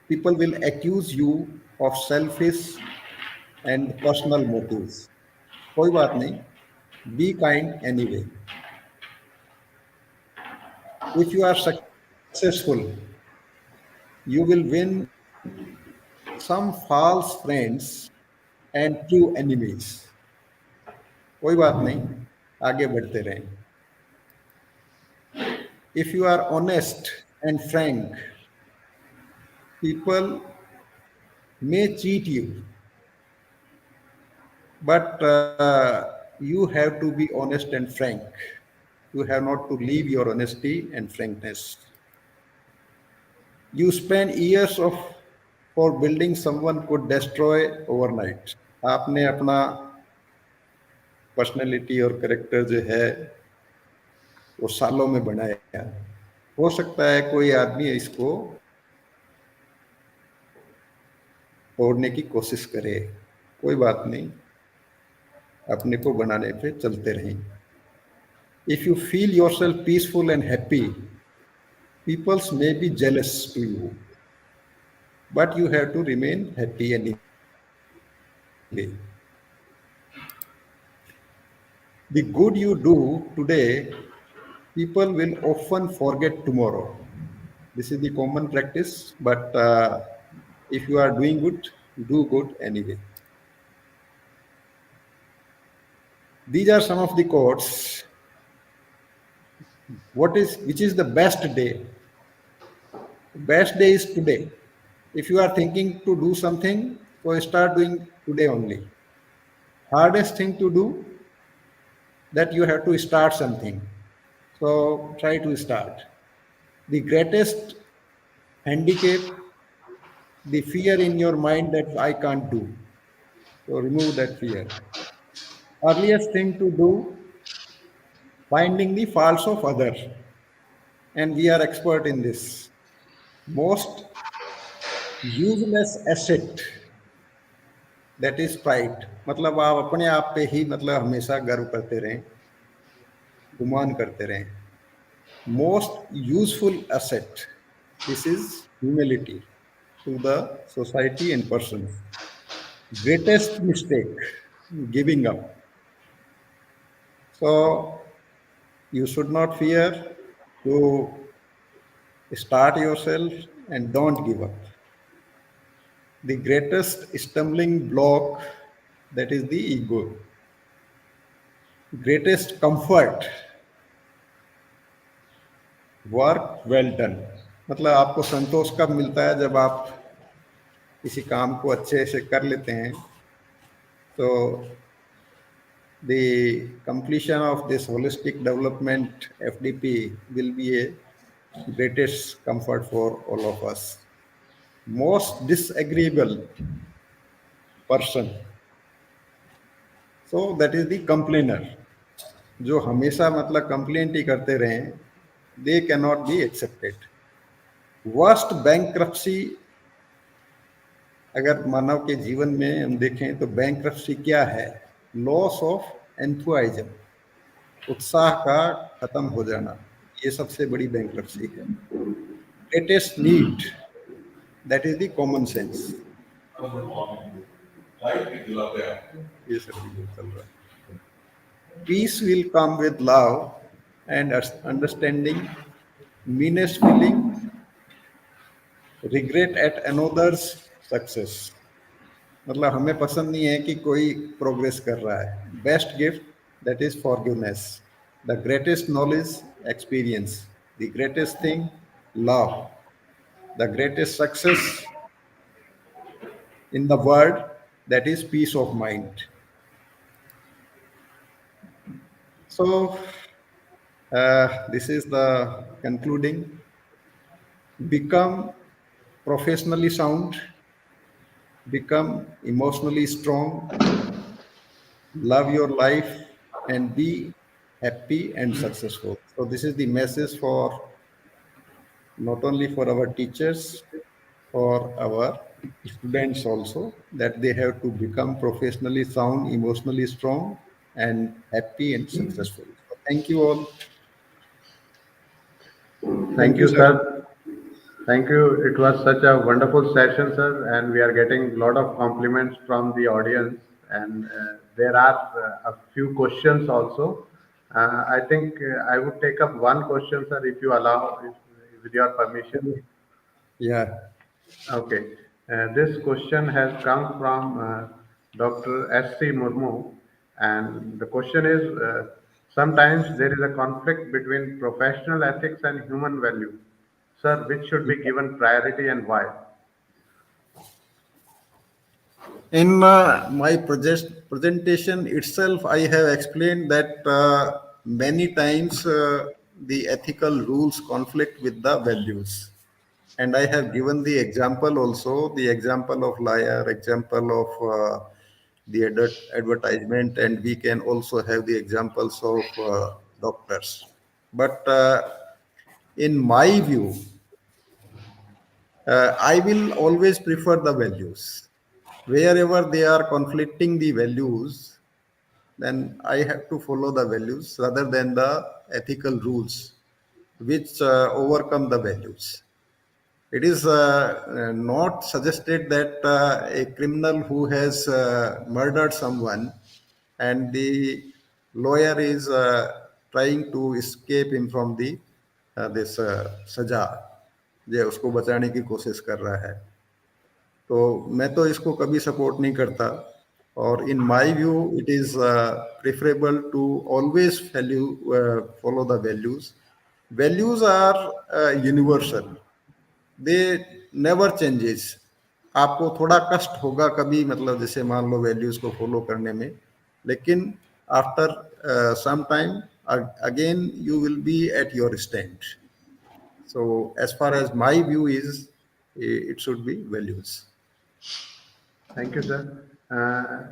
people will accuse you of selfish and personal motives. कोई बात नहीं. Be kind anyway. If you are successful, you will win some false friends and true enemies. कोई बात नहीं, आगे बढ़ते रहें. If you are honest and frank, people may cheat you, but you have to be honest and frank. You have not to leave your honesty and frankness. You spend years of for building someone could destroy overnight. आपने अपना personality और character जो है वो सालों में बनाया. हो सकता है कोई आदमी इसको तोड़ने की कोशिश करे. कोई बात नहीं, अपने को बनाने पे चलते रहें. If you feel yourself peaceful and happy, people may be jealous to you, but you have to remain happy anyway. The good you do today, people will often forget tomorrow. This is the common practice, but if you are doing good, do good anyway. These are some of the quotes. Which is the best day? Best day is today. If you are thinking to do something, so start doing today only. Hardest thing to do, that you have to start something. So try to start. The greatest handicap, the fear in your mind that I can't do. So remove that fear. Earliest thing to do, finding the faults of others. And we are expert in this. Most useless asset, that is pride. मतलब आप अपने आप पे ही मतलब हमेशा गर्व करते रहें, गुमान करते रहें. Most useful asset, this is humility to the society and persons. Greatest mistake, giving up. So you should not fear to start yourself and don't give up. The greatest stumbling block, that is the ego. Greatest comfort, work well done. मतलब आपको संतोष कब मिलता है? जब आप किसी काम को अच्छे से कर लेते हैं. तो the completion of this holistic development FDP will be a greatest comfort for all of us. Most disagreeable person, so that is the complainer. जो हमेशा मतलब कंप्लेंट ही करते रहें, they cannot be accepted. Worst bankruptcy, अगर मानव के जीवन में हम देखें तो बैंक्रप्सी क्या है? लॉस ऑफ एंथुआइजम, उत्साह का खत्म हो जाना, ये सबसे बड़ी बैंक्रप्सी है. Greatest need, that is the common sense. ये सब भी चल रहा है. Peace will come with love and understanding, meanest feeling, regret at another's success. मतलब हमें पसंद नहीं है कि कोई प्रोग्रेस कर रहा है. Best gift, that is forgiveness. The greatest knowledge, experience. The greatest thing, love. The greatest success in the world, that is peace of mind. So this is the concluding. Become professionally sound, become emotionally strong, love your life, and be happy and successful. So this is the message for not only for our teachers, for our students also, that they have to become professionally sound, emotionally strong, and happy and successful. So thank you all. Thank you, sir. Thank you. It was such a wonderful session, sir, and we are getting a lot of compliments from the audience. And there are a few questions also. I think I would take up one question, sir, if you allow, with your permission. Yeah. Okay. This question has come from Dr. S.C. Murmu, and the question is, sometimes there is a conflict between professional ethics and human value. Sir, which should be given priority and why? In my presentation itself, I have explained that many times the ethical rules conflict with the values. And I have given the example also, the example of liar, example of the advertisement, and we can also have the examples of doctors. But in my view, I will always prefer the values. Wherever they are conflicting the values, then I have to follow the values rather than the ethical rules which overcome the values. It is not suggested that a criminal who has murdered someone and the lawyer is trying to escape him from the this सजा, जो उसको बचाने की कोशिश कर रहा है. तो मैं तो इसको कभी सपोर्ट नहीं करता. और in my view it is preferable to always follow the values. Values are universal, they never changes. आपको थोड़ा कष्ट होगा कभी, मतलब जैसे मान लो वैल्यूज को फॉलो करने में, लेकिन after sometime again you will be at your stand. So as far as my view is, it should be values. Thank you, sir.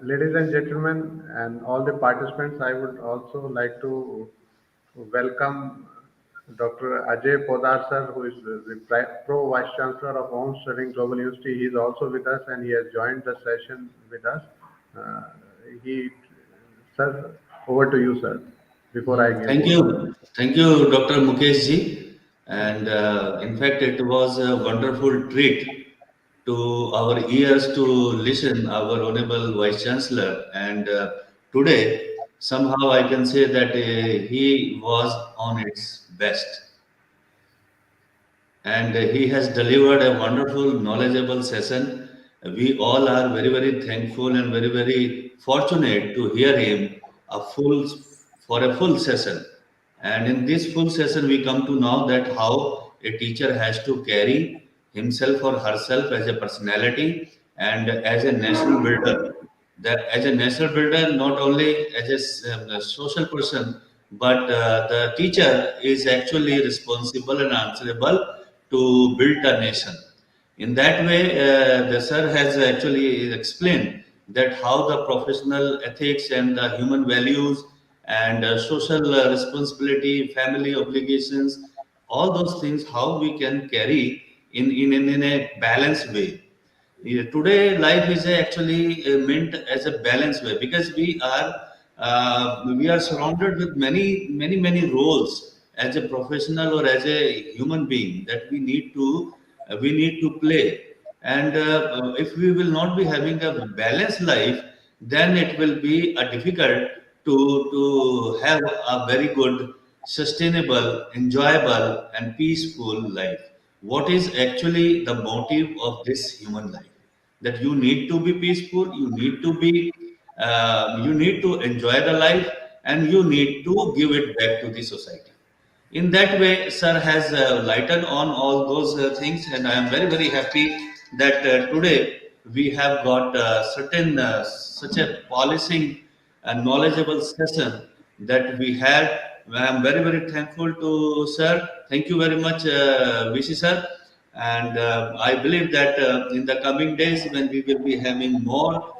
Ladies and gentlemen, and all the participants, I would also like to welcome Dr. Ajay Podar, sir, who is the Pro Vice Chancellor of Home Sterling Global University. He is also with us and he has joined the session with us. Uh, he, sir, over to you, sir, before I give Thank over. you. Thank you, Dr. Mukesh ji. And in fact, it was a wonderful treat to our ears to listen our Honorable Vice Chancellor. And today, somehow I can say that he was on its best. And he has delivered a wonderful, knowledgeable session. We all are very, very thankful and very, very fortunate to hear him a full for a full session. And in this full session, we come to know that how a teacher has to carry himself or herself as a personality and as a national builder. That as a national builder, not only as a social person, but the teacher is actually responsible and answerable to build a nation. In that way, the sir has actually explained that how the professional ethics and the human values and social responsibility, family obligations, all those things, how we can carry in a balanced way. Yeah, today life is actually meant as a balanced way because we are surrounded with many roles as a professional or as a human being that we need to play. And if we will not be having a balanced life, then it will be difficult to have a very good, sustainable, enjoyable, and peaceful life. What is actually the motive of this human life? That you need to be peaceful, you need to enjoy the life, and you need to give it back to the society. In that way, sir has lightened on all those things, and I am very very happy that today we have got certain such a polishing and knowledgeable session that we had. I am very very thankful to sir. Thank you very much, VC sir. And I believe that in the coming days, when we will be having more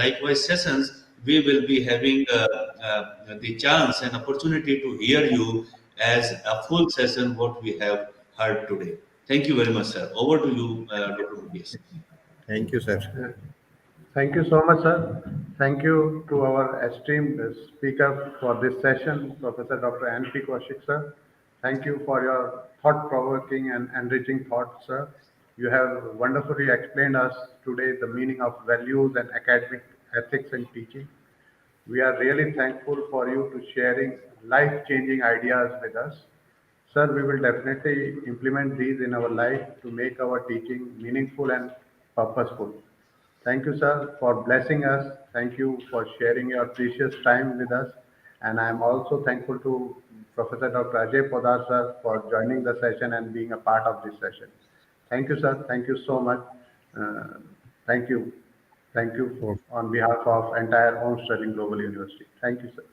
likewise sessions, we will be having the chance and opportunity to hear you as a full session what we have heard today. Thank you very much, sir. Over to you, Dr. Mukesh. Thank you, sir. Uh, Thank you so much, sir. Thank you to our esteemed speaker for this session, Professor Dr. N.P. Kaushik, sir. Thank you for your thought-provoking and enriching thoughts, sir. You have wonderfully explained us today the meaning of values and academic ethics in teaching. We are really thankful for you to sharing life-changing ideas with us. Sir, we will definitely implement these in our life to make our teaching meaningful and purposeful. Thank you, sir, for blessing us. Thank you for sharing your precious time with us. And I am also thankful to Professor Dr. Ajay Podar, sir, for joining the session and being a part of this session. Thank you, sir. Thank you so much. Uh, thank you. Thank you Okay. on behalf of entire Home Sterling Global University. Thank you, sir.